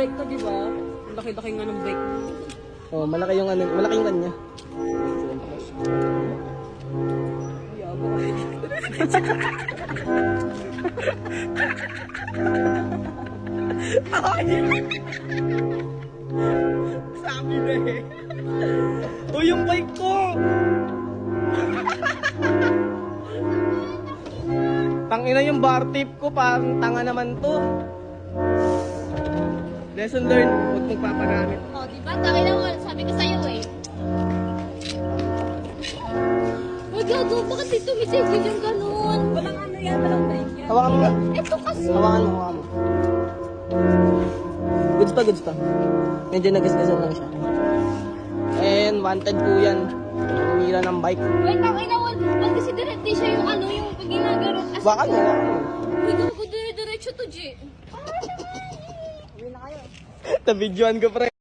bike ko, di ba? Laki-laki nga ng bike. Oh, malaki yung ano, malaki yung kanya. Sabi na eh. Oh, yung bike ko! Tangina yung bar tip ko, parang tanga naman to. Lesson learned, huwag mong papagamit. Oh, di ba? Tawin na mo. Sabi ko sa'yo eh. Uy, gago. Bakit dito may segway yung ganun? Walang ano yan, walang bike yan. Hawakan mo nga. Ito kasi. Hawakan mo, hawakan mo. Goods pa, goods pa. Medyo nagasgasan lang siya. And wanted po yan. Tumira ng bike. Wait, tawin na mo. Pag kasi direct siya yung ano, yung pag ginagano. Hawakan mo, hawakan mo. Uy, gago. Dire-diretso to, G. Na-videoan ko, pre.